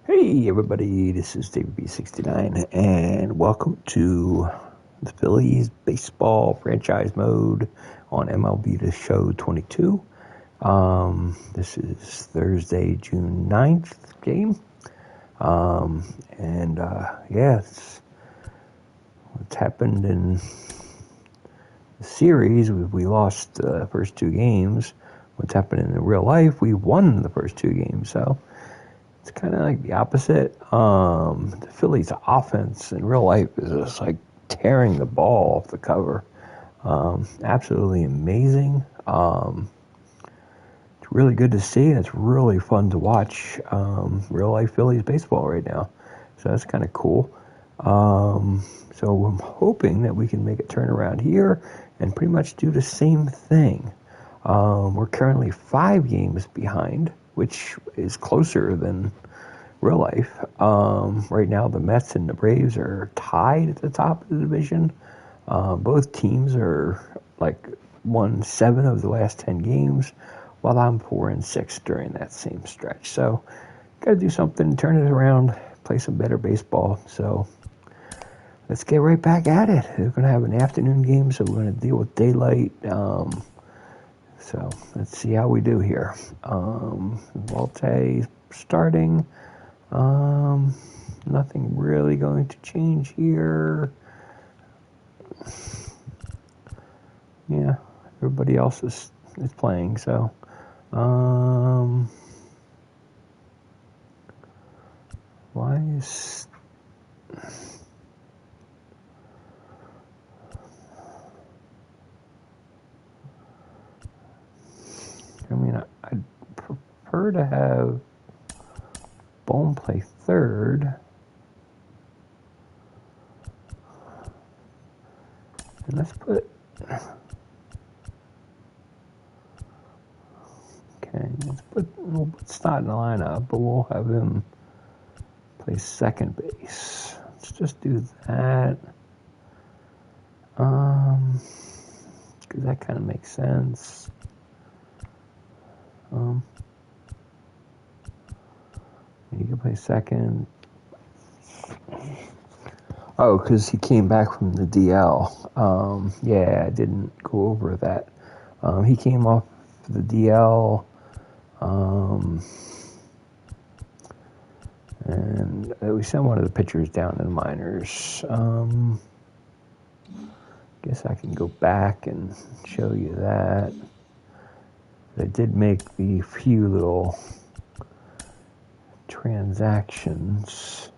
Hey everybody, this is David B69 and welcome to the Phillies baseball franchise mode on MLB The Show 22. This is Thursday, June 9th game. It's what's happened in the series. We lost the first two games. What's happened in real life, we won the first two games, so it's kind of like the opposite. The Phillies' offense in real life is just like tearing the ball off the cover. Absolutely amazing. It's really good to see, and it's really fun to watch real life Phillies baseball right now. So that's kind of cool. So I'm hoping that we can make a turnaround here and pretty much do the same thing. We're currently 5 games behind, which is closer than real life. Right now, the Mets and the Braves are tied at the top of the division. Both teams are won 7 of the last 10 games, while I'm 4-6 during that same stretch. So, got to do something, turn it around, play some better baseball. So, let's get right back at it. We're going to have an afternoon game, so we're going to deal with daylight. So let's see how we do here. Volte starting. Nothing really going to change here. Yeah, everybody else is playing. So, why is I'd prefer to have Bohm play third. And let's put... Okay, we'll put Stott in the lineup, but we'll have him play second base. Let's just do that. Because that kind of makes sense. You can play second. Oh, because he came back from the DL. Yeah, I didn't go over that. He came off the DL, and we sent one of the pitchers down to the minors. Guess I can go back and show you that. I did make the few little transactions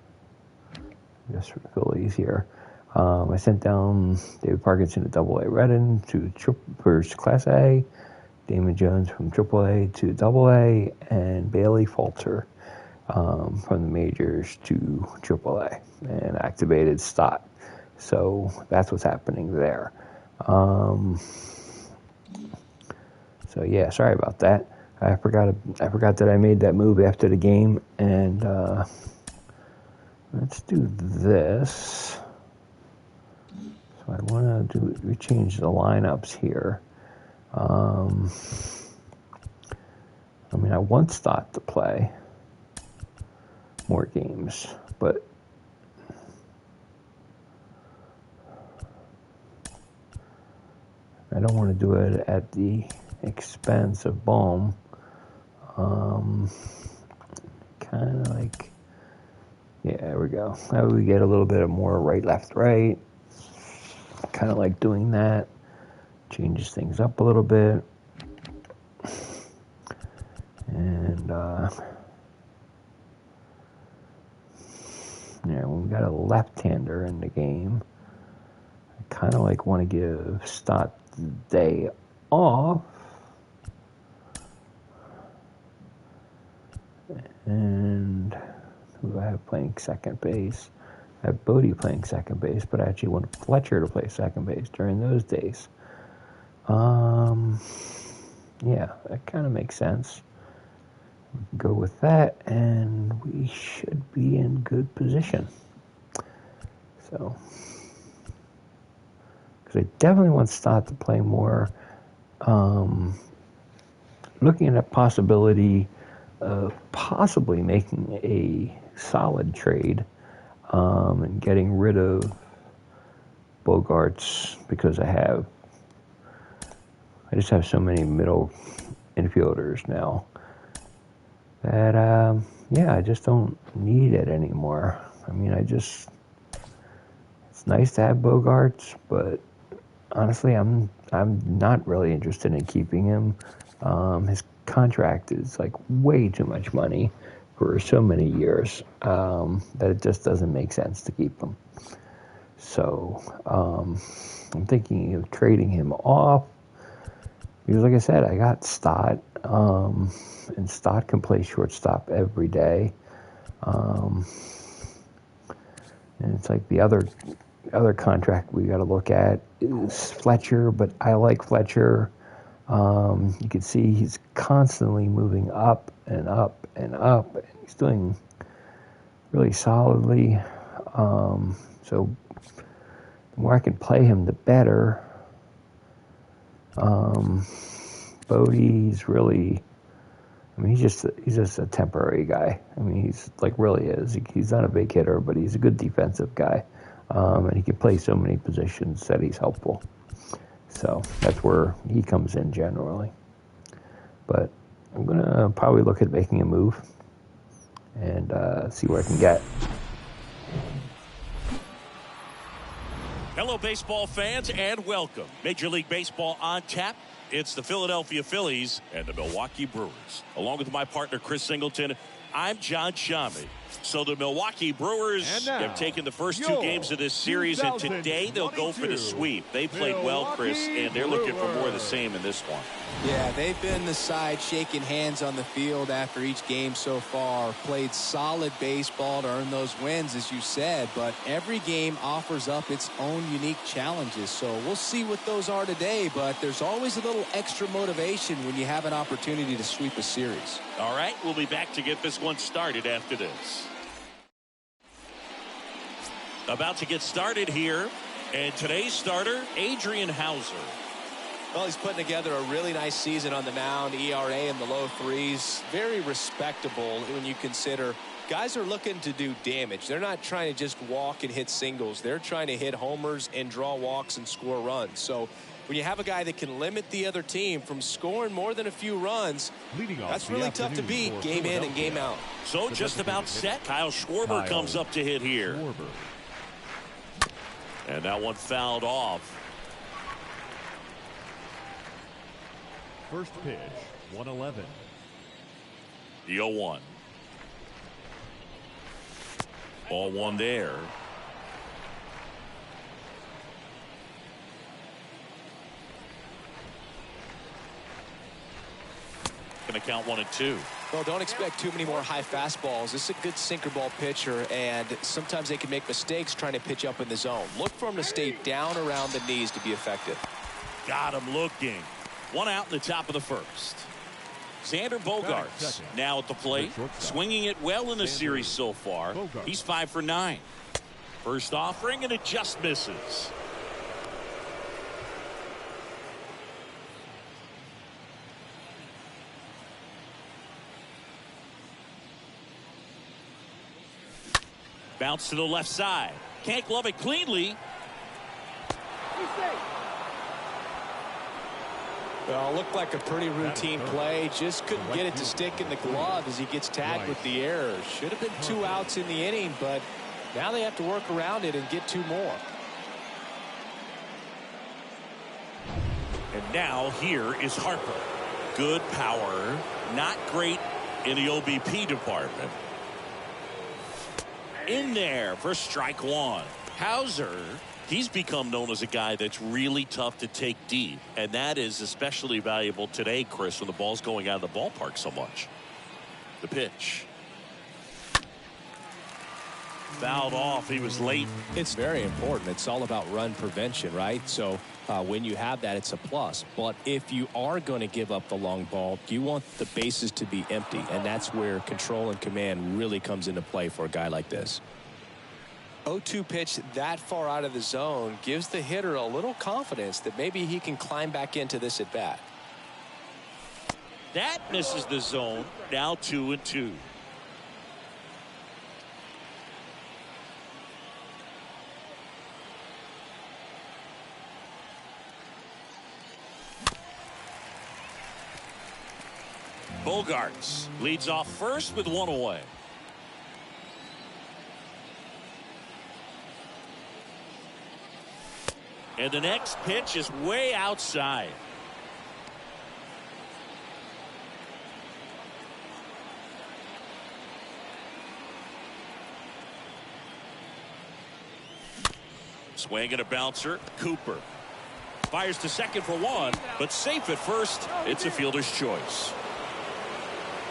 just for the Phillies here. I sent down David Parkinson to AA Redden to first Class A, Damon Jones from AAA to AA, and Bailey Falter from the majors to AAA, and activated Stott. So that's what's happening there. So yeah, sorry about that. I forgot that I made that move after the game, and let's do this. So I want to change the lineups here. I want Stott to play more games, but I don't want to do it at the expense of Bohm. Kind of like, yeah, there we go. Now we get a little bit of more right, left, right. Kind of like doing that. Changes things up a little bit. And, when we got a left-hander in the game, I kind of want to give Stott the day off. And who do I have playing second base? I have Bodie playing second base, but I actually want Fletcher to play second base during those days. Yeah, that kind of makes sense. We can go with that, and we should be in good position. So, because I definitely want Stott to play more. Looking at a possibility of possibly making a solid trade and getting rid of Bogarts, because I just have so many middle infielders now that yeah, I just don't need it anymore. I mean, it's nice to have Bogarts, but honestly, I'm not really interested in keeping him. His contract is like way too much money for so many years that it just doesn't make sense to keep him. So I'm thinking of trading him off, because like I said, I got Stott, and Stott can play shortstop every day. And it's like the other contract we got to look at is Fletcher, but I like Fletcher. You can see he's constantly moving up and up and up, and he's doing really solidly. So the more I can play him, the better. Bodie's really, I mean, he's just a temporary guy. I mean, he's like really is. He's not a big hitter, but he's a good defensive guy. And he can play so many positions that he's helpful. So that's where he comes in generally. But I'm going to probably look at making a move and see where I can get. Hello, baseball fans, and welcome. Major League Baseball on tap. It's the Philadelphia Phillies and the Milwaukee Brewers. Along with my partner, Chris Singleton, I'm John Shammy. So the Milwaukee Brewers have taken the first two games of this series, and today they'll go for the sweep. They played well, Chris, and they're looking for more of the same in this one. Yeah, they've been the side shaking hands on the field after each game so far. Played solid baseball to earn those wins, as you said, but every game offers up its own unique challenges. So we'll see what those are today, but there's always a little extra motivation when you have an opportunity to sweep a series. All right, we'll be back to get this one started after this. About to get started here, and today's starter, Adrian Hauser. Well, he's putting together a really nice season on the mound. ERA in the low threes. Very respectable when you consider guys are looking to do damage. They're not trying to just walk and hit singles. They're trying to hit homers and draw walks and score runs. So when you have a guy that can limit the other team from scoring more than a few runs, that's really tough to beat game in and game out. So just about set. Kyle Schwarber comes up to hit here. And that one fouled off. First pitch, 111. The 0-1. Ball one there. Going to count 1 and 2. Well, don't expect too many more high fastballs. This is a good sinker ball pitcher, and sometimes they can make mistakes trying to pitch up in the zone. Look for him to stay down around the knees to be effective. Got him looking. One out in the top of the first. Xander Bogaerts now at the plate, swinging it well in the series so far. He's 5 for 9. First offering, and it just misses. Bounce to the left side. Can't glove it cleanly. Well, looked like a pretty routine play. Just couldn't get it to stick in the glove as he gets tagged with the error. Should have been 2 outs in the inning, but now they have to work around it and get 2 more. And now here is Harper. Good power. Not great in the OBP department. In there for strike 1. Hauser, he's become known as a guy that's really tough to take deep, and that is especially valuable today, Chris, when the ball's going out of the ballpark so much. The pitch. Fouled off. He was late. It's very important. It's all about run prevention, right? So when you have that, it's a plus. But if you are going to give up the long ball, you want the bases to be empty, and that's where control and command really comes into play for a guy like this. 0-2 pitch that far out of the zone gives the hitter a little confidence that maybe he can climb back into this at bat. That misses the zone. Now 2-2. Bogarts leads off first with one away. And the next pitch is way outside. Swing and a bouncer. Cooper fires to second for one, but safe at first. It's a fielder's choice.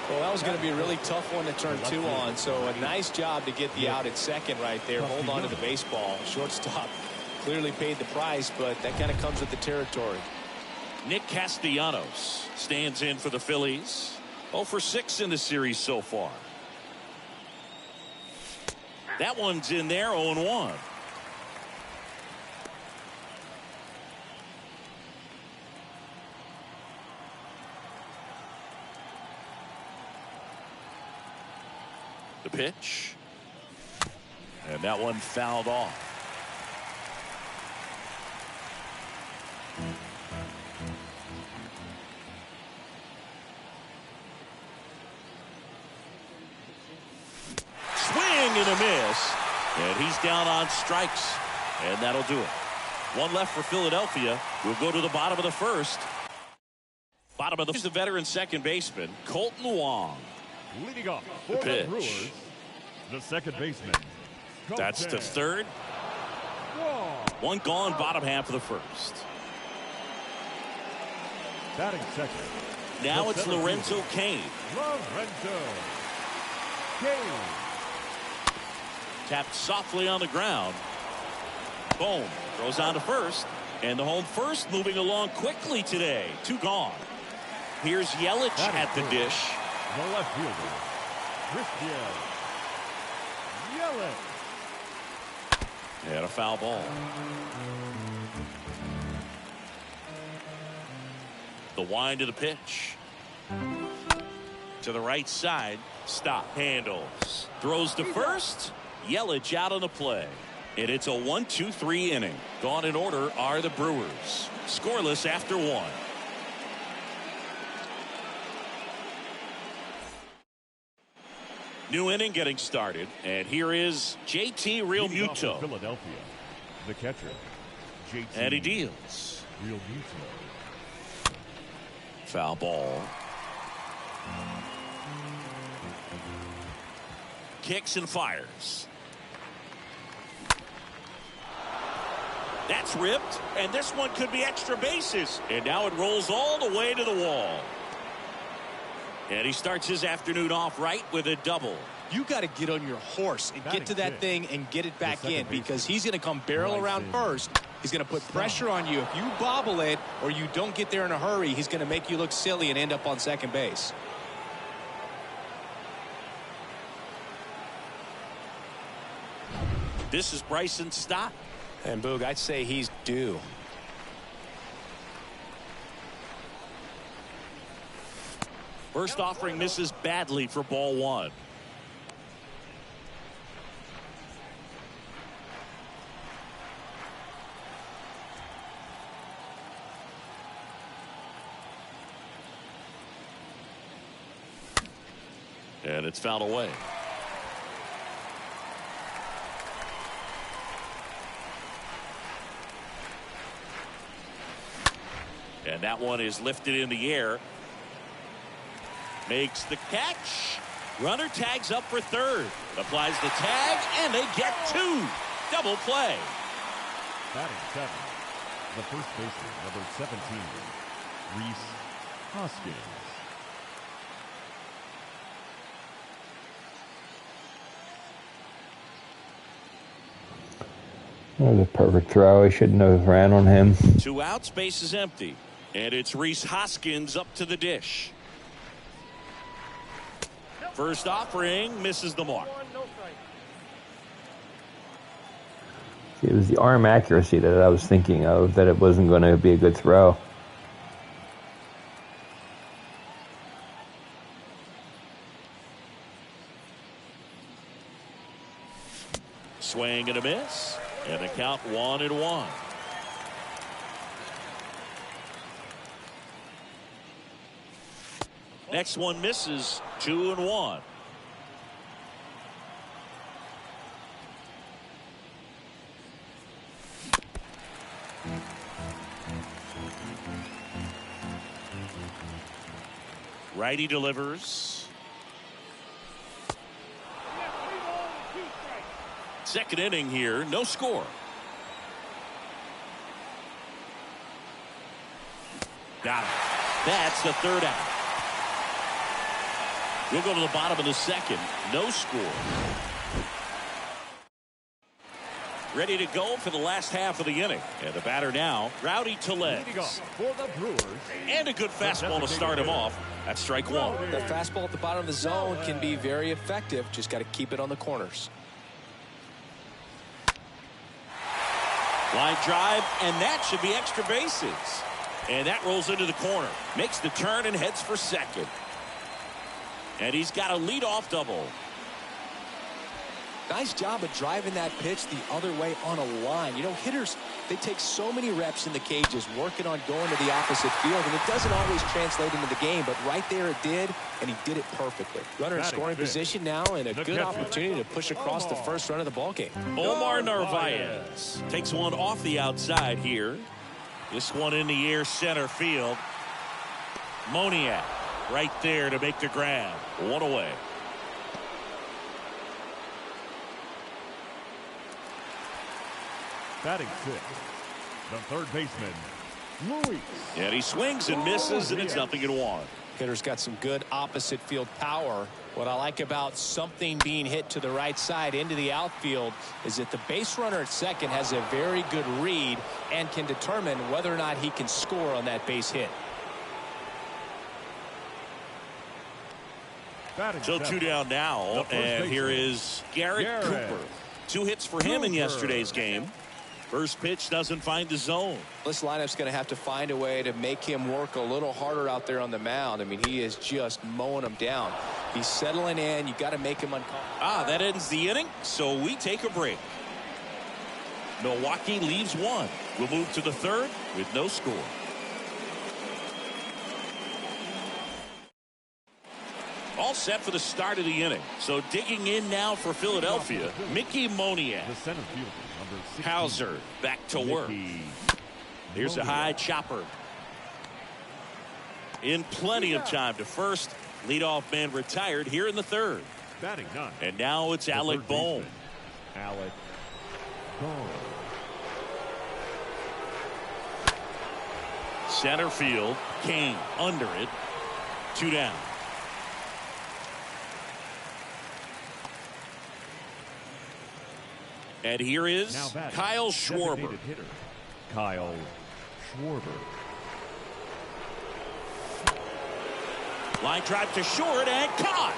Well, that was going to be a really tough one to turn two on, so a nice job to get the out at second right there. Hold on to the baseball. Shortstop clearly paid the price, but that kind of comes with the territory. Nick Castellanos stands in for the Phillies. 0 for 6 in the series so far. That one's in there, 0-1. The pitch. And that one fouled off. Swing and a miss. And he's down on strikes. And that'll do it. One left for Philadelphia. We'll go to the bottom of the first. Bottom of the veteran second baseman, Colton Wong. Leading off for the Brewers, the second baseman. That's the third. One gone, bottom half of the first. Batting second. Now it's Lorenzo Cain. Lorenzo Cain. Tapped softly on the ground. Boom. Throws on to first. And the home first moving along quickly today. 2 gone. Here's Yelich at the dish. The left fielder, Christian Yelich. And a foul ball. The wind of the pitch. To the right side. Stop. Handles. Throws to first. Yelich out on the play. And it's a 1-2-3 inning. Gone in order are the Brewers. Scoreless after 1. New inning getting started, and here is JT Realmuto. Philadelphia, the catcher, JT. And he deals. Realmuto. Foul ball. Kicks and fires. That's ripped, and this one could be extra bases. And now it rolls all the way to the wall. And he starts his afternoon off right with a double. You got to get on your horse and get to that thing and get it back in, because he's going to come barrel around first. He's going to put pressure on you. If you bobble it or you don't get there in a hurry, he's going to make you look silly and end up on second base. This is Bryson Stott. And Boog, I'd say he's due. First offering misses badly for ball 1. And it's fouled away. And that one is lifted in the air. Makes the catch. Runner tags up for third. Applies the tag, and they get 2. Double play. Batting 7. The first baseman, number 17, Rhys Hoskins. That was a perfect throw. He shouldn't have ran on him. 2 outs, base is empty. And it's Rhys Hoskins up to the dish. First offering misses the mark. It was the arm accuracy that I was thinking of, that it wasn't going to be a good throw. Swing and a miss. And a count 1-1. Next one misses. 2-1. Righty delivers. Second inning here, no score. Got it. That's the third out. We'll go to the bottom of the second. No score. Ready to go for the last half of the inning. And the batter now, Rowdy Tellez. For the Brewers. And a good fastball to start him off. That's strike one. The fastball at the bottom of the zone can be very effective. Just got to keep it on the corners. Line drive, and that should be extra bases. And that rolls into the corner. Makes the turn and heads for second. And he's got a leadoff double. Nice job of driving that pitch the other way on a line. You know, hitters, they take so many reps in the cages working on going to the opposite field, and it doesn't always translate into the game, but right there it did, and he did it perfectly. Runner in scoring position now, and a good opportunity to push across the first run of the ballgame. Omar Narvaez takes one off the outside here. This one in the air center field. Moniak right there to make the grab. One away. Batting sixth, the third baseman, Luis. And he swings and misses, and it's 0-1. Hitter's got some good opposite field power. What I like about something being hit to the right side into the outfield is that the base runner at second has a very good read and can determine whether or not he can score on that base hit. So two down now, and here is Garrett Cooper. 2 hits for him in yesterday's game. First pitch doesn't find the zone. This lineup's going to have to find a way to make him work a little harder out there on the mound. I mean, he is just mowing them down. He's settling in. You got to make him uncomfortable. That ends the inning, so we take a break. Milwaukee leaves one. We'll move to the third with no score. All set for the start of the inning. So digging in now for Philadelphia, Mickey Moniak. The center fielder, number 16. Hauser back to work. Here's a high chopper. In plenty of time to first. Leadoff man retired here in the third. Batting ninth. And now it's Alec Bohm. Alec Bohm. Center field. Kane under it. 2 down. And here is Kyle Schwarber. Kyle Schwarber. Line drive to short and caught.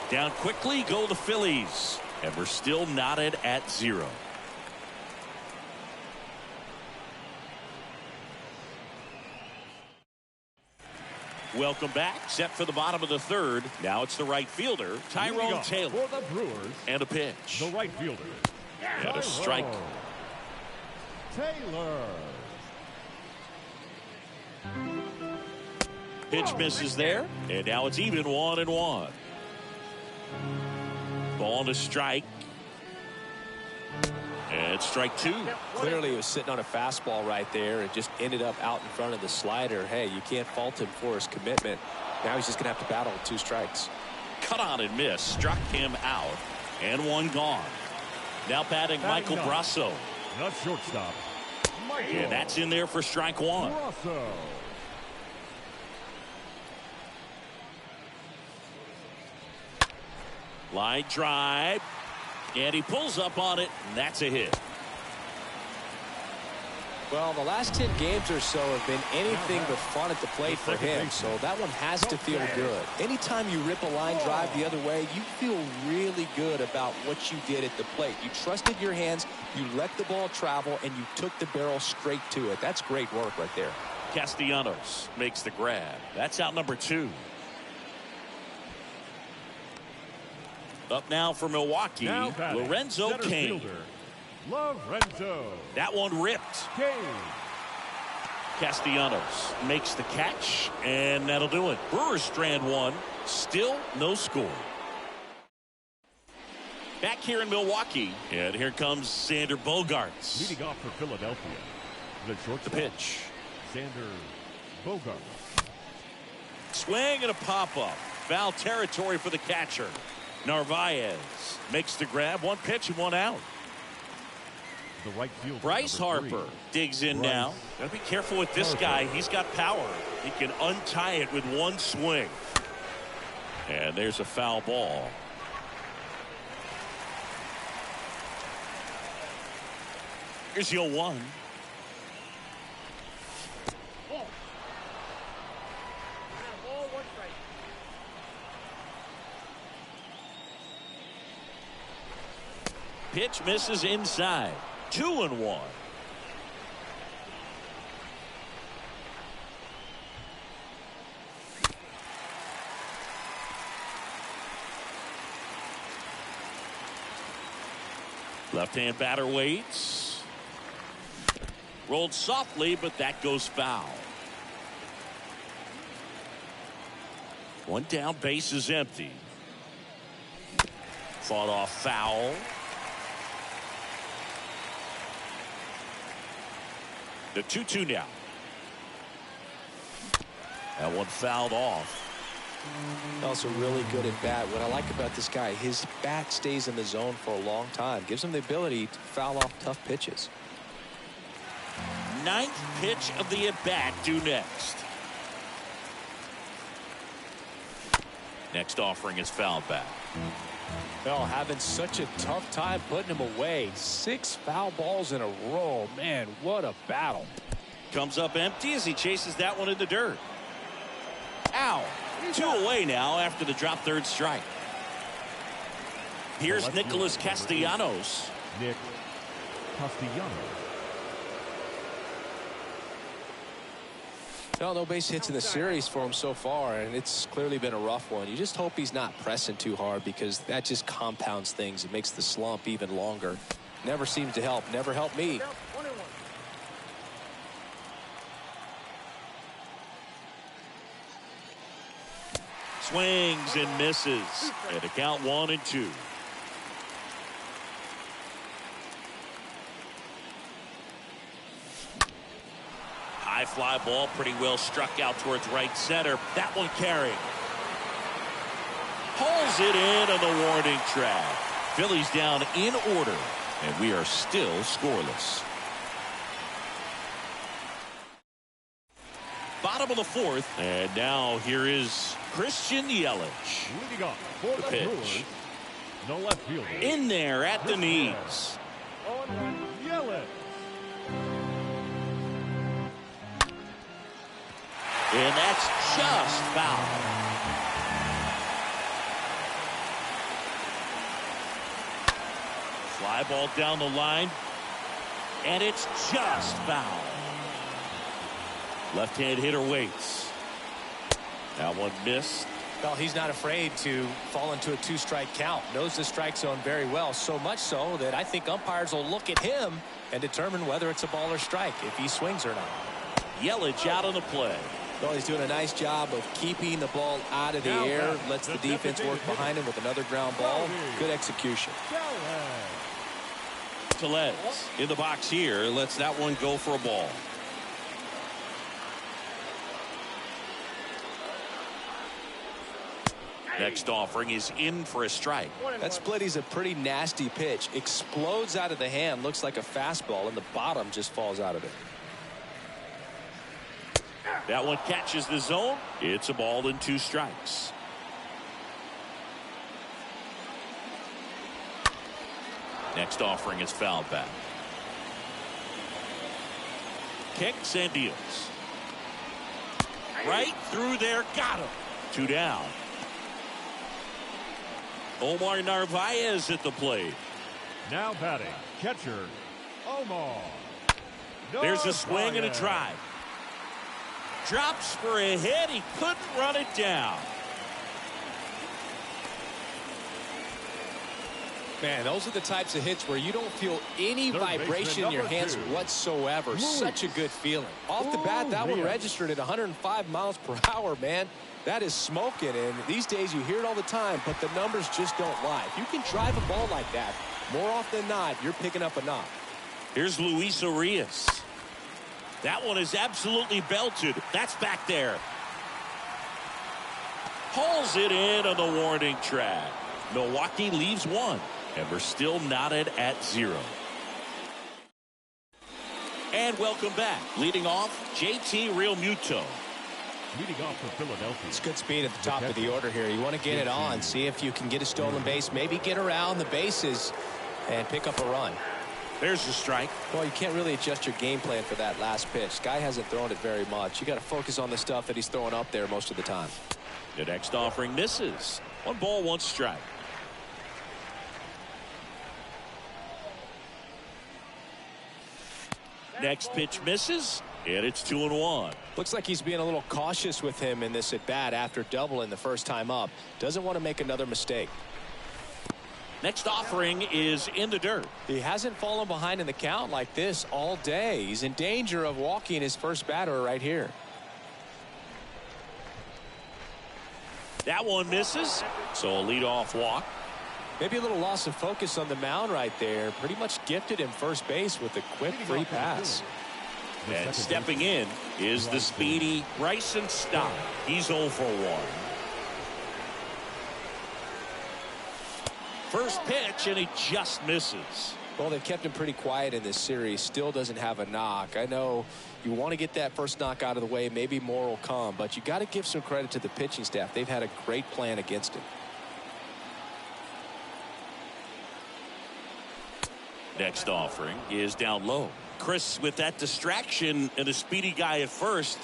Down quickly go the Phillies. And we're still knotted at 0. Welcome back. Set for the bottom of the third. Now it's the right fielder, Tyrone Taylor. For the Brewers. And a pitch. The right fielder. And a strike. Taylor. Pitch misses there. And now it's even 1-1. Ball to strike. And strike 2. Clearly he was sitting on a fastball right there and just ended up out in front of the slider. Hey, you can't fault him for his commitment. Now he's just going to have to battle with 2 strikes. Cut on and miss. Struck him out. And 1 gone. Now batting Michael Brasso. The shortstop. Michael. And that's in there for strike 1. Brasso. Line drive. And he pulls up on it, and that's a hit. Well, the last 10 games or so have been anything but fun at the plate for him, so that one has to feel good. Anytime you rip a line drive the other way, you feel really good about what you did at the plate. You trusted your hands, you let the ball travel, and you took the barrel straight to it. That's great work right there. Castellanos makes the grab. That's out number 2. Up now for Milwaukee, Now batting, Lorenzo center Cain. fielder, Lorenzo That one ripped. Cain. Castellanos makes the catch, and that'll do it. Brewers strand one. Still no score. Back here in Milwaukee, and here comes Sander Bogarts. Leading off for Philadelphia, the shortstop, The pitch. Sander Bogarts. Swing and a pop-up. Foul territory for the catcher. Narvaez makes the grab. One pitch and one out. The right fielder, Bryce number Harper 3. digs in Bryce now. Gotta be careful with this guy. He's got power. He can untie it with one swing. And there's a foul ball. Here's the 0-1. Pitch misses inside. 2-1. Left-hand batter waits. Rolled softly, but that goes foul. One down, base is empty. Fought off foul. The 2-2 now. That one fouled off. Also really good at bat. What I like about this guy, his bat stays in the zone for a long time. Gives him the ability to foul off tough pitches. Ninth pitch of the at-bat due next. Next offering is fouled back. Bell having such a tough time putting him away. 6 foul balls in a row. Man, what a battle. Comes up empty as he chases that one in the dirt. Ow. 2 away now after the drop third strike. Here's Nicholas Castellanos. Nick Castellanos. Well, no base hits in the series for him so far, and it's clearly been a rough one. You just hope he's not pressing too hard, because that just compounds things. It makes the slump even longer. Never seems to help. Never helped me. Swings and misses. And a count 1-2. High fly ball, pretty well struck out towards right center. That one carrying. Pulls it in on the warning track. Phillies down in order, and we are still scoreless. Bottom of the 4th, and now here is Christian Yelich. Leading off for the pitch. Brewers, the left fielder, In there at the knees. Yelich. And that's just foul. Fly ball down the line. And it's just foul. Left-hand hitter waits. That one missed. Well, he's not afraid to fall into a 2-strike count. Knows the strike zone very well, so much so that I think umpires will look at him and determine whether it's a ball or strike, if he swings or not. Yelich out on the play. Well, he's doing a nice job of keeping the ball out of the air. Lets the defense work behind him with another ground ball. Good execution. Tellez in the box here. Lets that one go for a ball. Next offering is in for a strike. That split is a pretty nasty pitch. Explodes out of the hand. Looks like a fastball, and the bottom just falls out of it. That one catches the zone. It's a ball and 2 strikes. Next offering is fouled back. Kicks and deals. Right through there. Got him. 2 down. Omar Narvaez at the plate. Now batting, catcher, Omar. There's a swing and a drive. Drops for a hit. He couldn't run it down. Man, those are the types of hits where you don't feel any vibration in your hands whatsoever. Such a good feeling. Off the bat, that one registered at 105 miles per hour, man. That is smoking, and these days you hear it all the time, but the numbers just don't lie. If you can drive a ball like that, more often than not, you're picking up a knock. Here's Luis Arias. That one is absolutely belted. That's back there. Hauls it in on the warning track. Milwaukee leaves one, and we're still knotted at 0. And welcome back. Leading off, JT Realmuto. Leading off for Philadelphia. It's good speed at the top of the order here. You want to get it on, see if you can get a stolen base, maybe get around the bases and pick up a run. There's the strike. Well, you can't really adjust your game plan for that last pitch. Guy hasn't thrown it very much. You got to focus on the stuff that he's throwing up there most of the time. The next offering misses. 1 ball, 1 strike. Next pitch misses, and it's 2-1. Looks like he's being a little cautious with him in this at bat after doubling the first time up. Doesn't want to make another mistake. Next offering is in the dirt. He hasn't fallen behind in the count like this all day. He's in danger of walking his first batter right here. That one misses, so a leadoff walk. Maybe a little loss of focus on the mound right there. Pretty much gifted him first base with a quick free pass. And stepping in is the speedy Bryson Stott. He's 0 for 1. First pitch, and he just misses. Well, they've kept him pretty quiet in this series. Still doesn't have a knock. I know you want to get that first knock out of the way. Maybe more will come, but you got to give some credit to the pitching staff. They've had a great plan against him. Next offering is down low. Chris, with that distraction and a speedy guy at first,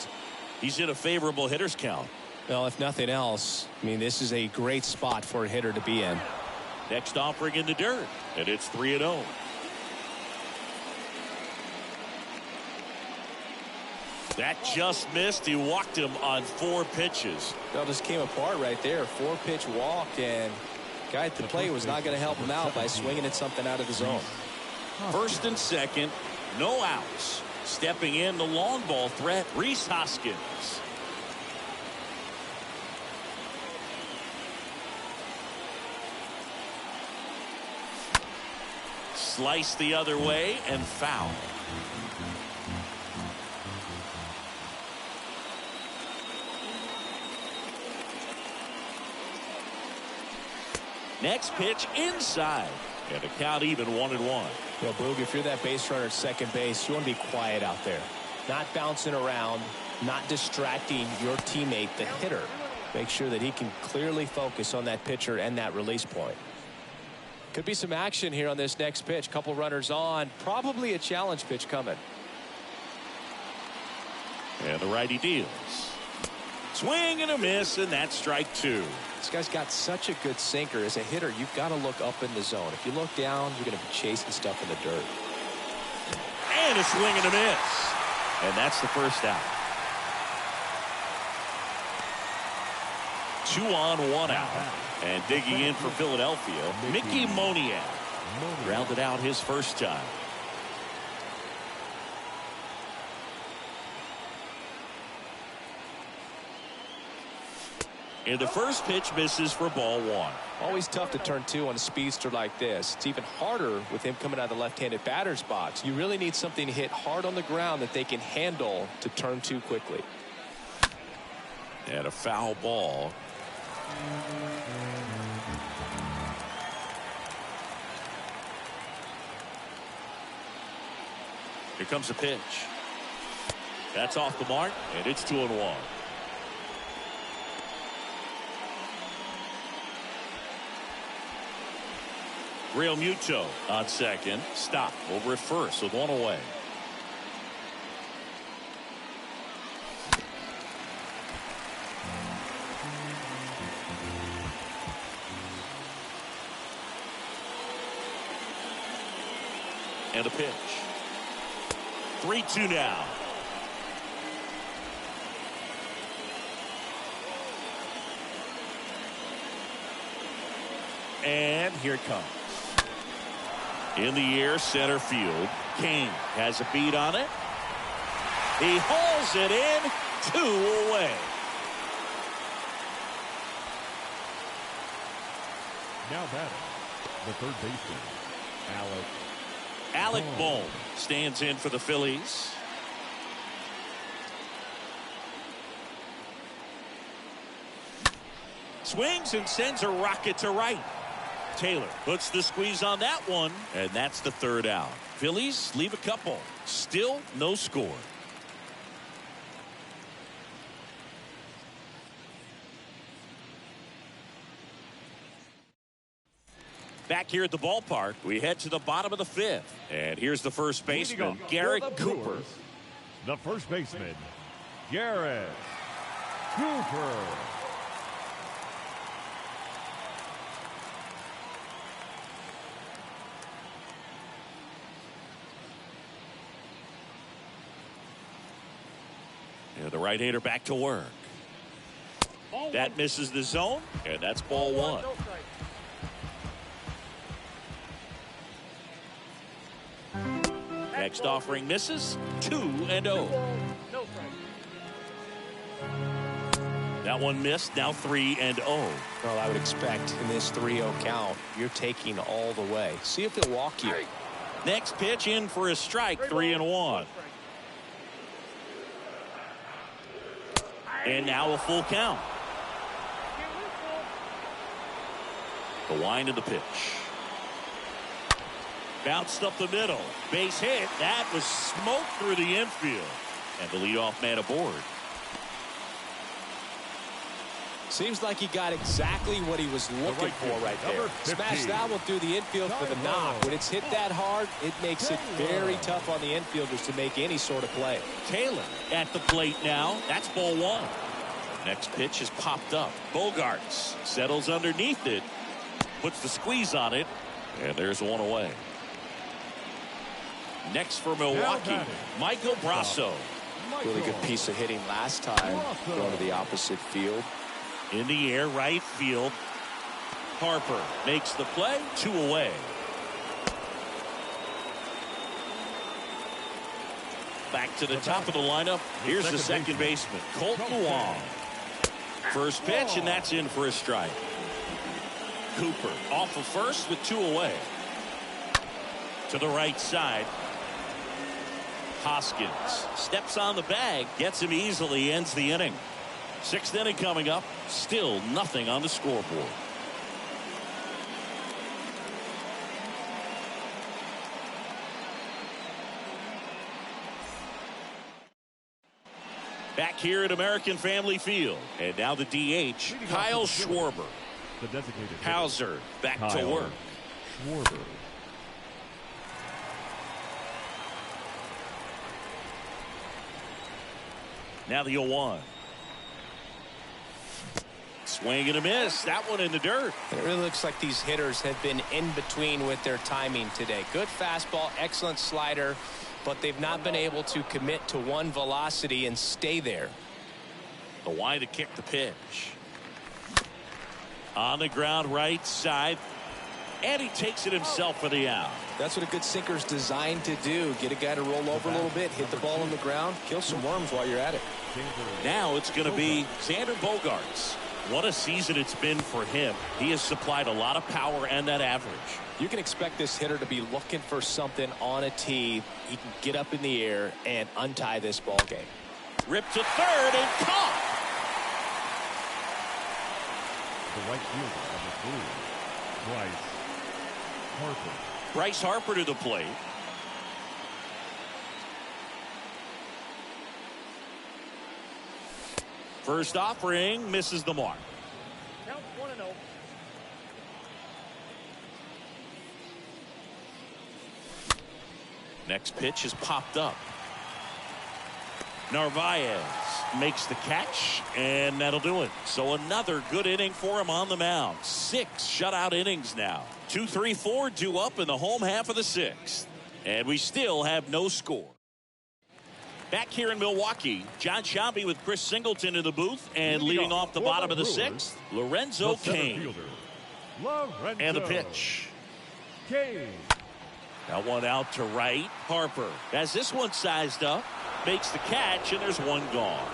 he's in a favorable hitter's count. Well, if nothing else, I mean, this is a great spot for a hitter to be in. Next offering in the dirt, and it's 3-0. That just missed. He walked him on 4 pitches. Well, just came apart right there. 4-pitch walk, and guy at the plate was not going to help him out by swinging at something out of the zone. First and second, no outs. Stepping in the long ball threat, Rhys Hoskins. Slice the other way and foul. Next pitch inside, and the count even 1-1. Well, Boog, if you're that base runner at second base, you want to be quiet out there. Not bouncing around, not distracting your teammate, the hitter. Make sure that he can clearly focus on that pitcher and that release point. Could be some action here on this next pitch. Couple runners on. Probably a challenge pitch coming. And the righty deals. Swing and a miss, and that's strike 2. This guy's got such a good sinker. As a hitter, you've got to look up in the zone. If you look down, you're going to be chasing stuff in the dirt. And a swing and a miss. And that's the first out. 2 on, 1 out. And digging in for Philadelphia, Mickey Moniak. Rounded out his first time. And the first pitch misses for ball 1. Always tough to turn 2 on a speedster like this. It's even harder with him coming out of the left-handed batter's box. You really need something to hit hard on the ground that they can handle to turn 2 quickly. And a foul ball. Here comes a pitch. That's off the mark, and it's 2-1. Realmuto on second. Stop over at first with 1 away. And a pitch. 3-2 now. And here it comes. In the air, center field. Kane has a beat on it. He hauls it in, 2 away. Now batting, the third baseman, Alec Bohm stands in for the Phillies. Swings and sends a rocket to right. Taylor puts the squeeze on that one, and that's the 3rd out. Phillies leave a couple. Still no score. Back here at the ballpark, we head to the bottom of the 5th. And here's the first baseman, Garrett Cooper. The first baseman, Garrett Cooper. The right-hander back to work. That misses the zone, and that's ball 1. Next offering misses, 2-0. That one missed, now 3-0. Well, I would expect in this 3-0 count, you're taking all the way. See if he'll walk you. Next pitch in for a strike, 3-1. And now a full count. The wind of the pitch. Bounced up the middle. Base hit. That was smoked through the infield. And the leadoff man aboard. Seems like he got exactly what he was looking for right there. Smash that one through the infield for the knock. When it's hit that hard, it makes it very tough on the infielders to make any sort of play. Taylor at the plate now. That's ball 1. Next pitch is popped up. Bogarts settles underneath it. Puts the squeeze on it. And there's 1 away. Next for Milwaukee, Michael Brasso. Really good piece of hitting last time, going to the opposite field. In the air, right field. Harper makes the play, 2 away. Back to the top of the lineup. Here's the second baseman, Colton Wong. First pitch, and that's in for a strike. Cooper off of first with 2 away. To the right side. Hoskins steps on the bag, gets him easily, ends the inning. 6th inning coming up, still nothing on the scoreboard. Back here at American Family Field, and now the DH, Kyle Schwarber. The designated Hauser back to work. Schwarber. Now the 0-1. Swing and a miss. That one in the dirt. It really looks like these hitters have been in between with their timing today. Good fastball, excellent slider, but they've not been able to commit to one velocity and stay there. The wind to kick the pitch. On the ground right side. And he takes it himself for the out. That's what a good sinker's designed to do. Get a guy to roll over a little bit, hit the ball on the ground, kill some worms while you're at it. Now it's going to be Xander Bogaerts. What a season it's been for him. He has supplied a lot of power and that average. You can expect this hitter to be looking for something on a tee. He can get up in the air and untie this ball game. Ripped to third and caught. The right fielder, number 3, Bryce Harper. Bryce Harper to the plate. First offering misses the mark. Count 1-0. Next pitch is popped up. Narvaez makes the catch, and that'll do it. So another good inning for him on the mound. 6 shutout innings now. 2, 3, 4 due up in the home half of the 6th. And we still have no score. Back here in Milwaukee, John Sciambi with Chris Singleton in the booth, and leading off the bottom of the 6th, Lorenzo Cain. And the pitch. Cain. That one out to right. Harper has this one sized up, makes the catch, and there's one gone.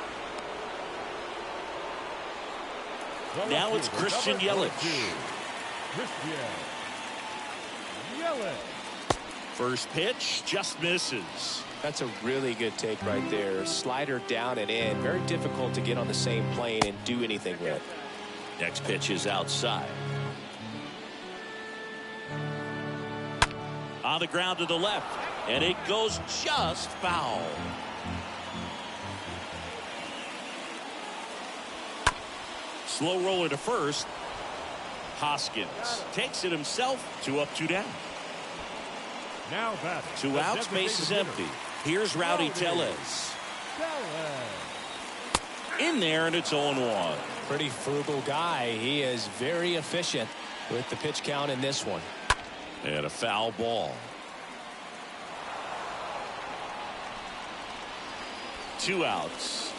Now it's Christian Yelich. First pitch just misses. That's a really good take right there. Slider down and in. Very difficult to get on the same plane and do anything with. Next pitch is outside. On the ground to the left, and it goes just foul. Slow roller to first. Hoskins takes it himself. 2 up, 2 down. Now back. 2 outs, base is empty. Here's Rowdy Tellez. In there, and it's 0-1. Pretty frugal guy. He is very efficient with the pitch count in this one. And a foul ball. 2 outs.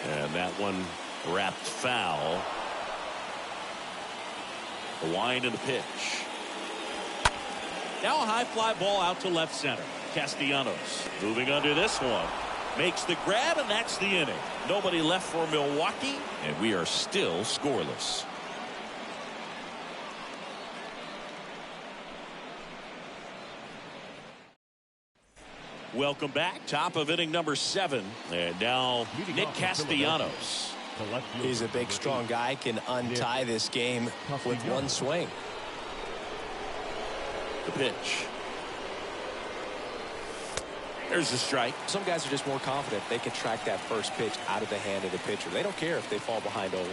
And that one wrapped foul. The wind and the pitch. Now a high fly ball out to left center. Castellanos moving under this one. Makes the grab, and that's the inning. Nobody left for Milwaukee, and we are still scoreless. Welcome back. Top of inning number 7. And now Nick Castellanos. He's a big, strong guy. Can untie this game with one swing. The pitch. There's a strike. Some guys are just more confident they can track that first pitch out of the hand of the pitcher. They don't care if they fall behind 0-1.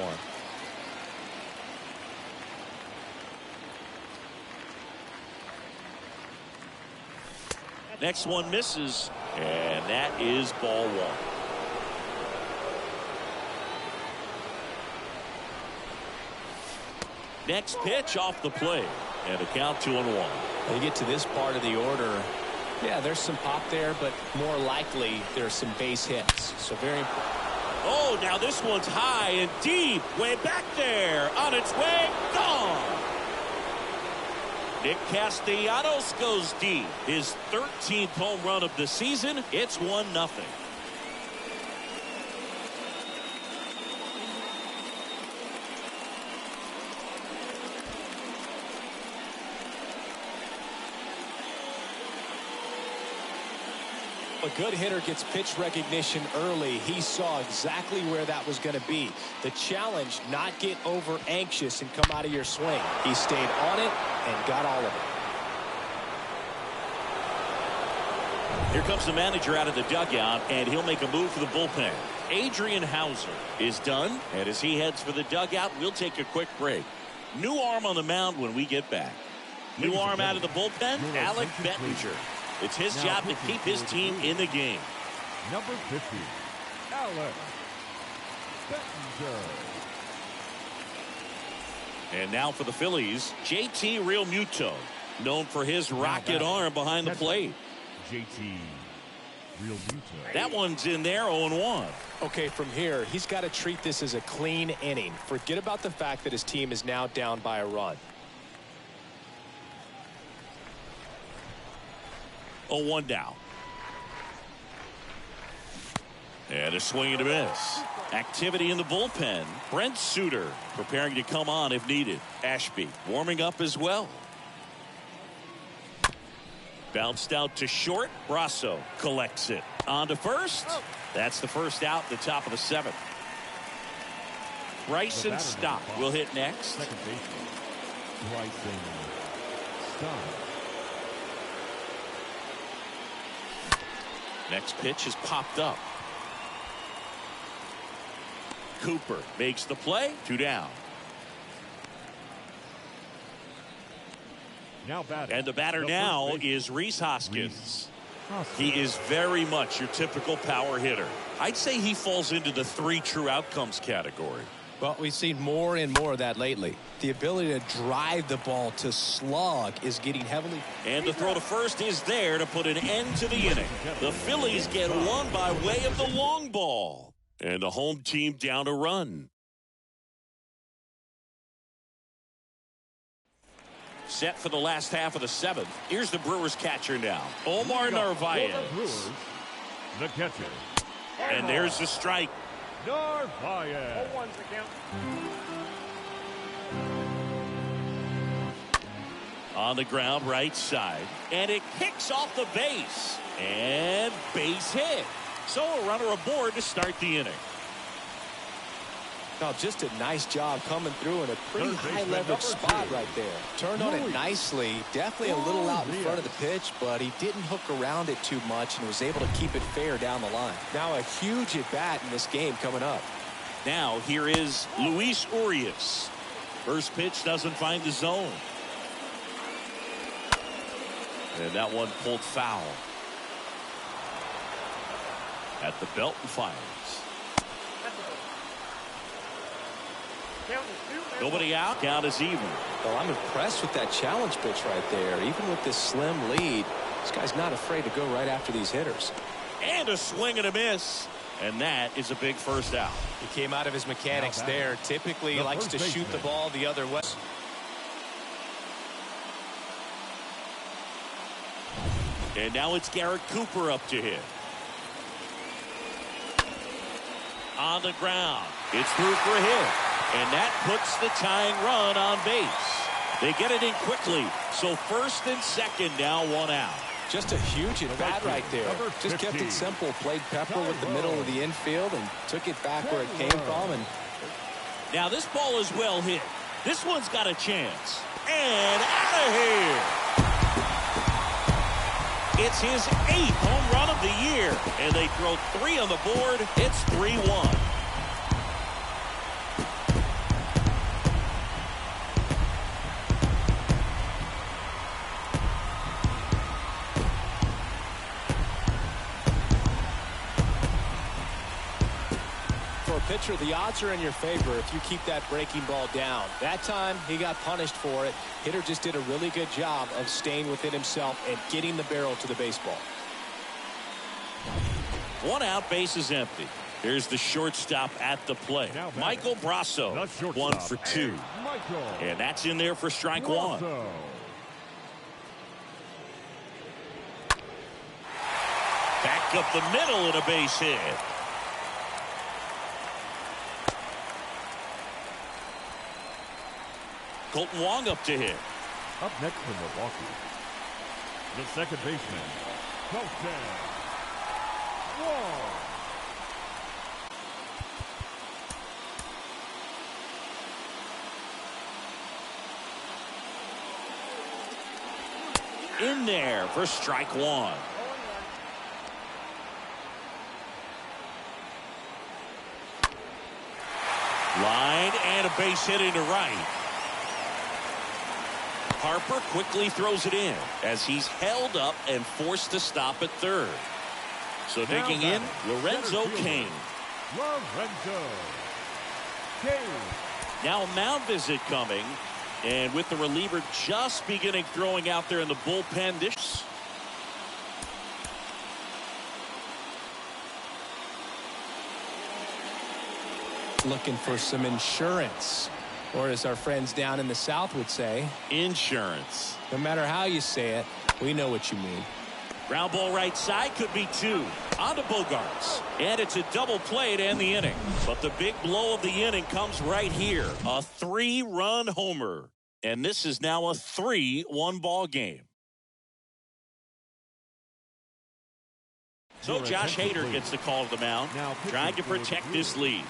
Next one misses, and that is ball 1. Next pitch off the plate, and a count 2-1. When you get to this part of the order, yeah, there's some pop there, but more likely there's some base hits. So very important. Oh, now this one's high and deep, way back there, on its way, gone. Nick Castellanos goes deep. His 13th home run of the season. It's 1-0. A good hitter gets pitch recognition early. He saw exactly where that was going to be. The challenge, not get over anxious and come out of your swing. He stayed on it and got all of it. Here comes the manager out of the dugout, and he'll make a move for the bullpen. Adrian Hauser is done, and as he heads for the dugout, we'll take a quick break. New arm on the mound when we get back. New arm out of the bullpen, Alec Bettinger. It's his job to keep his team in the game. Number 50, Alec Bettinger. And now for the Phillies, JT Realmuto, known for his rocket arm behind the plate. JT Realmuto. That one's in there, 0-1. Okay, from here, he's got to treat this as a clean inning. Forget about the fact that his team is now down by a run. 0-1 down. And a swing and a miss. Activity in the bullpen. Brent Suter preparing to come on if needed. Ashby warming up as well. Bounced out to short. Brasso collects it. On to first. That's the first out, the top of the 7th. Bryson Stott will hit next. Second baseman, Bryson Stott. Next pitch is popped up. Cooper makes the play. 2 down. Now batting. And the batter now is Rhys Hoskins. He is very much your typical power hitter. I'd say he falls into the 3 true outcomes category. Well, we've seen more and more of that lately. The ability to drive the ball to slug is getting heavily. And the throw to first is there to put an end to the inning. The Phillies get one by way of the long ball. And the home team down a run. set for the last half of the 7th. Here's the Brewers catcher now, Omar Narvaez. Brewers, the catcher. And there's the strike. Narvaez. On the ground, right side. And it kicks off the base. And base hit. So a runner aboard to start the inning. Oh, just a nice job coming through in a pretty high leverage spot right there. Turned on it nicely. Definitely a little out in front of the pitch, but he didn't hook around it too much and was able to keep it fair down the line. Now a huge at bat in this game coming up. Now here is Luis Urias. First pitch doesn't find the zone. And that one pulled foul. At the belt and fires. Nobody out. Count is even. Well, I'm impressed with that challenge pitch right there. Even with this slim lead, this guy's not afraid to go right after these hitters. And a swing and a miss. And that is a big first out. He came out of his mechanics there. Typically he likes to shoot the ball the other way. And now it's Garrett Cooper up to hit. On the ground. It's through for a hit. And that puts the tying run on base. They get it in quickly. So first and second now, one out. Just a huge at bat right there. Just kept it simple. Played Pepper with the middle of the infield and took it back where it came from. And now this ball is well hit. This one's got a chance. And out of here. It's his 8th home run of the year. And they throw 3 on the board. It's 3-1. pitcher, the odds are in your favor if you keep that breaking ball down. That time, he got punished for it. Hitter just did a really good job of staying within himself and getting the barrel to the baseball. 1 out, base is empty. Here's the shortstop at the plate. Michael Brasso, 1 for 2. And that's in there for strike 1. Back up the middle and a base hit. Colton Wong up to hit. Up next for Milwaukee, the second baseman, Colton Wong. In there for strike 1. Line and a base hit into right. Harper quickly throws it in as he's held up and forced to stop at third. So digging in, Lorenzo Cain. Now a mound visit coming. And with the reliever just beginning throwing out there in the bullpen. This looking for some insurance, or as our friends down in the South would say, insurance. No matter how you say it, we know what you mean. Ground ball right side, could be 2. On to Bogarts. And it's a double play to end the inning. But the big blow of the inning comes right here. A 3-run homer. And this is now a 3-1 ball game. So Josh Hader gets the call to the mound, trying to protect this lead.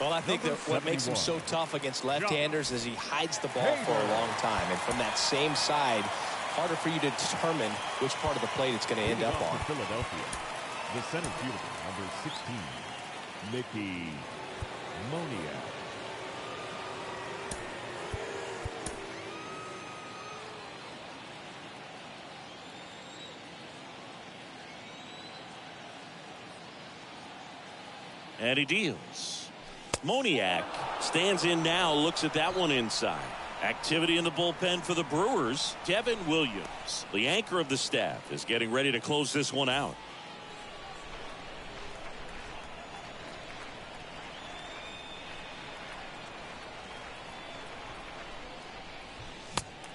Well, I think that what makes him so tough against left-handers is he hides the ball for a long time. And from that same side, harder for you to determine which part of the plate it's going to end up on. Philadelphia, the center fielder, number 16, Mickey Moniak. And he deals. Moniak stands in now, looks at that one inside. Activity in the bullpen for the Brewers. Devin Williams, the anchor of the staff, is getting ready to close this one out.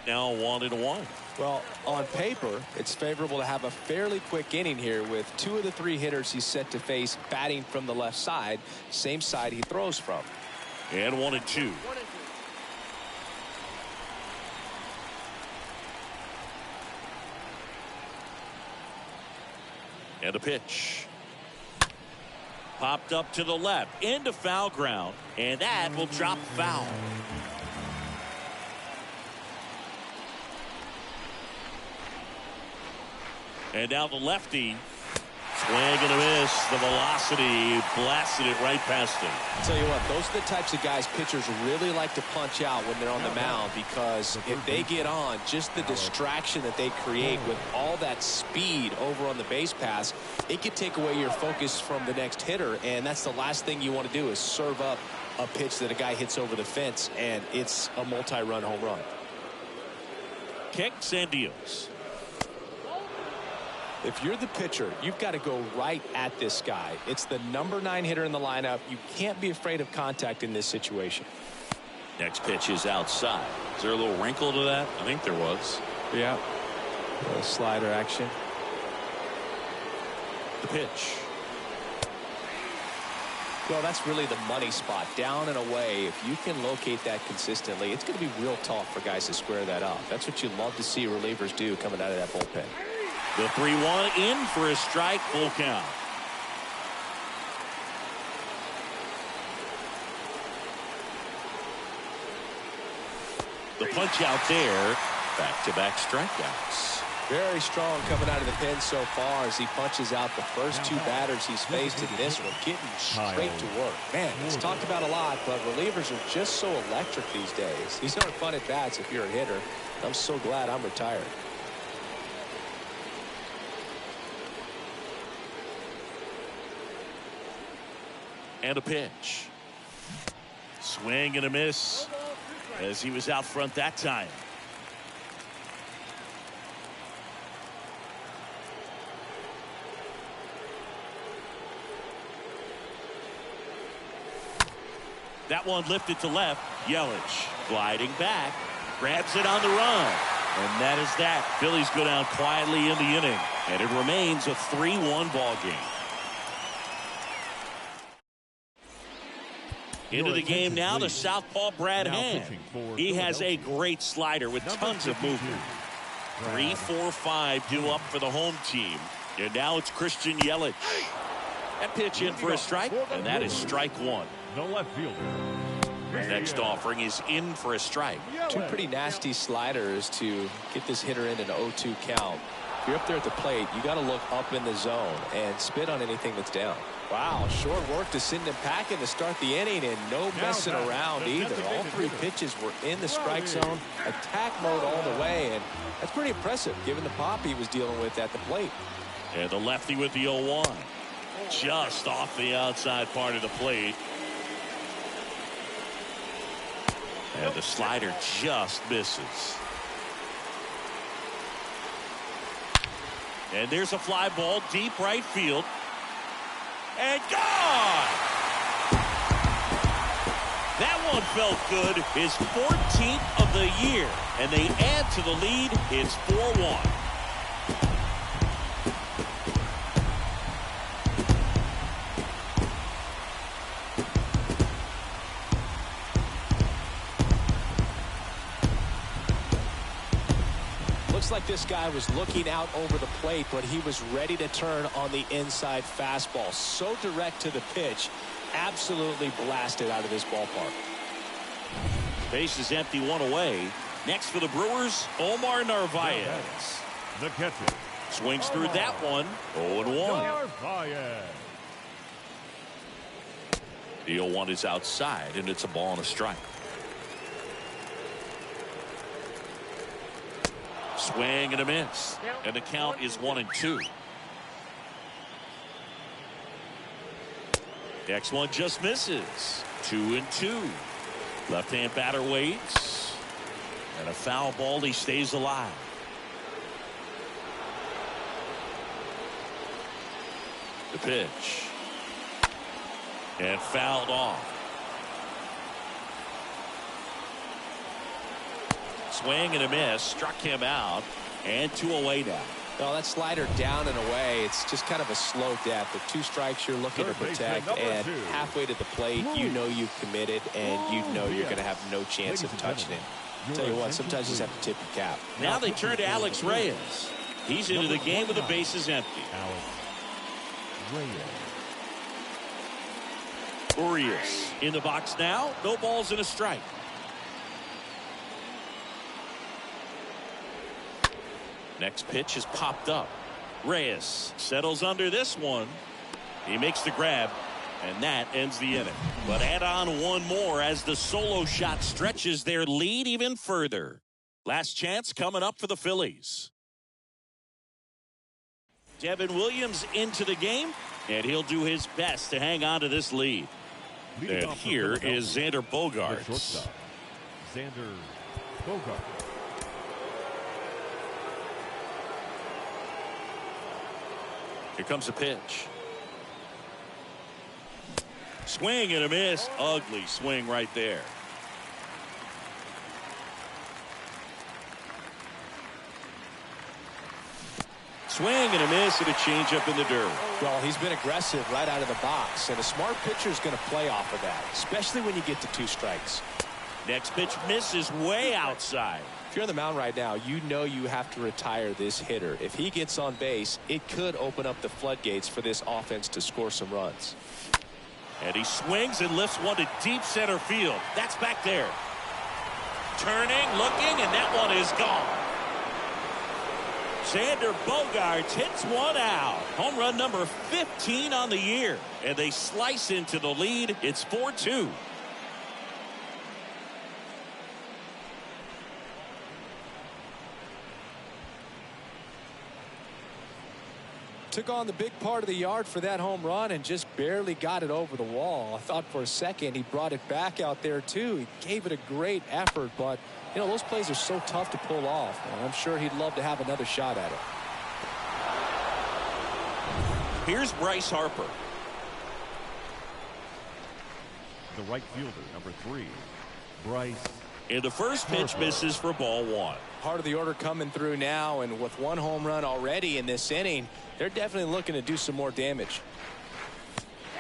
now 1-1. Well, on paper, it's favorable to have a fairly quick inning here with 2 of the 3 hitters he's set to face batting from the left side, same side he throws from. And 1-2. And a pitch. Popped up to the left into foul ground, and that will drop foul. And now the lefty, swing and a miss. The velocity blasted it right past him. I'll tell you what, those are the types of guys pitchers really like to punch out when they're on the mound, because if they get on, just the distraction that they create with all that speed over on the base pass, it could take away your focus from the next hitter, and that's the last thing you want to do is serve up a pitch that a guy hits over the fence, and it's a multi-run home run. Kicks and deals. If you're the pitcher, you've got to go right at this guy. It's the number 9 hitter in the lineup. You can't be afraid of contact in this situation. Next pitch is outside. Is there a little wrinkle to that? I think there was. Yeah. A little slider action. The pitch. Well, that's really the money spot. Down and away. If you can locate that consistently, it's going to be real tough for guys to square that up. That's what you love to see relievers do coming out of that bullpen. The 3-1 in for a strike, full count. The punch out there. Back-to-back strikeouts. Very strong coming out of the pen so far as he punches out the first 2 batters he's faced in this one, getting straight to work. Man, it's talked about a lot, but relievers are just so electric these days. These aren't fun at bats if you're a hitter. I'm so glad I'm retired. And a pitch. Swing and a miss as he was out front that time. That one lifted to left. Yelich gliding back, grabs it on the run. And that is that. Phillies go down quietly in the inning, and it remains a 3-1 ball game. Into the game now, the southpaw Brad Hand. He has a great slider with tons of movement. 3, 4, 5 due up for the home team. And now it's Christian Yelich. That pitch in for a strike, and that is strike 1. The left fielder. Next offering is in for a strike. 2 pretty nasty sliders to get this hitter in an 0-2 count. If you're up there at the plate, you got to look up in the zone and spit on anything that's down. Wow, short work to send him packing to start the inning, and no messing around either. All 3 pitches were in the strike zone, attack mode all the way, and that's pretty impressive given the pop he was dealing with at the plate. And the lefty with the 0-1. Just off the outside part of the plate. And the slider just misses. And there's a fly ball deep right field. And gone! That one felt good. His 14th of the year. And they add to the lead. It's 4-1. Looks like this guy was looking out over the plate, but he was ready to turn on the inside fastball. So direct to the pitch, absolutely blasted out of this ballpark. Base is empty, 1 away. Next for the Brewers, Omar Narvaez. The catcher. Swings through that one, 0-1. Narvaez. The 0-1 is outside, and it's a ball and a strike. Swing and a miss. And the count is 1-2. Next one just misses. 2-2. Left-hand batter waits. And a foul ball. He stays alive. The pitch. And fouled off. Swing and a miss. Struck him out. And 2 away now. Well, that slider down and away, it's just kind of a slow death. With 2 strikes you're looking to protect, and halfway to the plate, you know you've committed, and you know you're going to have no chance of touching it. I'll tell you what, sometimes you just have to tip your cap. Now they turn to Alex Reyes. He's into the game with the bases empty. Urias in the box now. No balls and a strike. Next pitch is popped up. Reyes settles under this one. He makes the grab, and that ends the inning. But add on one more as the solo shot stretches their lead even further. Last chance coming up for the Phillies. Devin Williams into the game, and he'll do his best to hang on to this lead. And here is Xander Bogaerts. Xander Bogaerts. Here comes a pitch. Swing and a miss. Ugly swing right there. Swing and a miss and a changeup in the dirt. Well, he's been aggressive right out of the box, and a smart pitcher is going to play off of that, especially when you get to 2 strikes. Next pitch misses way outside. If you're on the mound right now, you know you have to retire this hitter. If he gets on base, it could open up the floodgates for this offense to score some runs. And he swings and lifts one to deep center field. That's back there. Turning, looking, and that one is gone. Xander Bogaerts hits one out. Home run number 15 on the year. And they slice into the lead. It's 4-2. Took on the big part of the yard for that home run and just barely got it over the wall. I thought for a second he brought it back out there too. He gave it a great effort, but you know those plays are so tough to pull off, and I'm sure he'd love to have another shot at it. Here's Bryce Harper. The right fielder, number 3, Bryce. And the first pitch misses for ball 1. Part of the order coming through now, and with 1 home run already in this inning, they're definitely looking to do some more damage.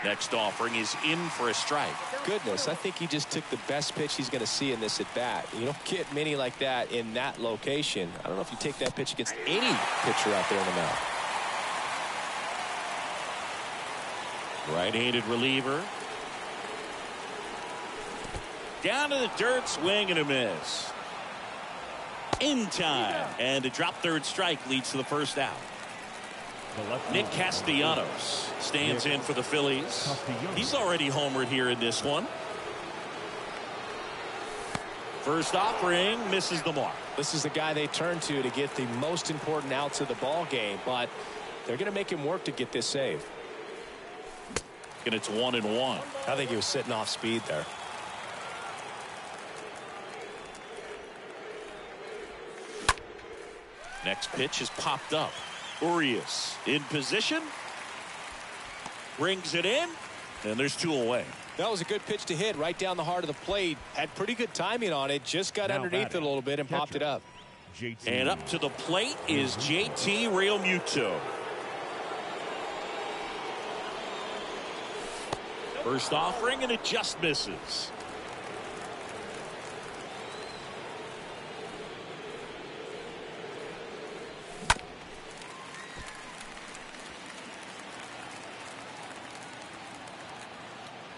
Next offering is in for a strike. Goodness, I think he just took the best pitch he's going to see in this at bat. You don't get many like that in that location. I don't know if you take that pitch against any pitcher out there in the mound. Right-handed reliever. Down to the dirt, swing and a miss. In time, and a drop third strike leads to the first out. Nick Castellanos stands in for the Phillies. He's already homered here in this one. First offering misses the mark. This is the guy they turn to get the most important outs of the ball game, but they're going to make him work to get this save. And it's 1-1. I think he was sitting off speed there. Next pitch is popped up. Urias in position. Brings it in. And there's 2 away. That was a good pitch to hit right down the heart of the plate. Had pretty good timing on it. Just got underneath it a little bit and popped it up. And up to the plate is JT Realmuto. First offering, and it just misses.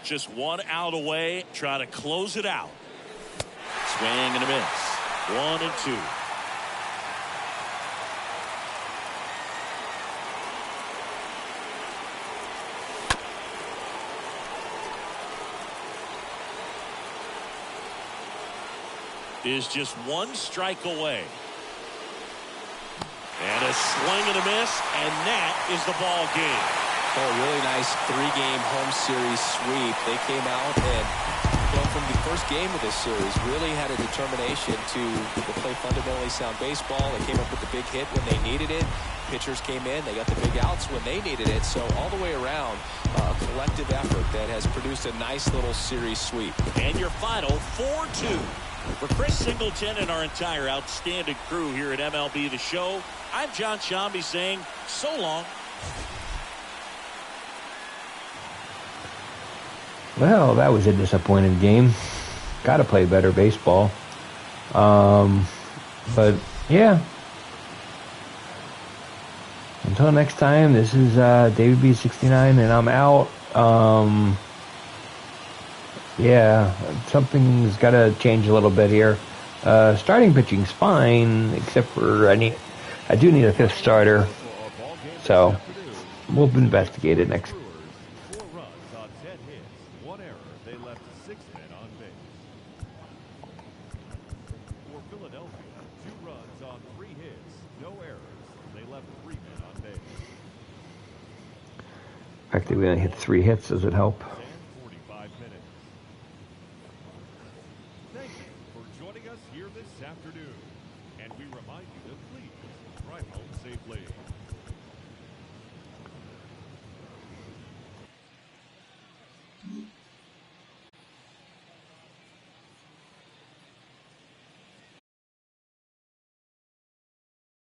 Just 1 out away, trying to close it out. Swing and a miss. 1-2. Is just 1 strike away. And a swing and a miss, and that is the ball game. Oh, really nice 3-game home series sweep. They came out and, from the first game of this series, really had a determination to play fundamentally sound baseball. They came up with the big hit when they needed it. Pitchers came in. They got the big outs when they needed it. So all the way around, a collective effort that has produced a nice little series sweep. And your final 4-2. For Chris Singleton and our entire outstanding crew here at MLB The Show, I'm John Shambi saying so long. Well, that was a disappointing game. Got to play better baseball. But, yeah. Until next time, this is David B69, and I'm out. Yeah, something's got to change a little bit here. Starting pitching's fine, except for I do need a fifth starter. So we'll investigate it next. 4 runs on 10 hits, 1 error. They left 6 men on base. For Philadelphia, 2 runs on 3 hits, no errors. They left 3 men on base. In fact, we only hit 3 hits. Does it help? 45 minutes. Thank you for joining us here this afternoon. And we remind you to please drive home safely.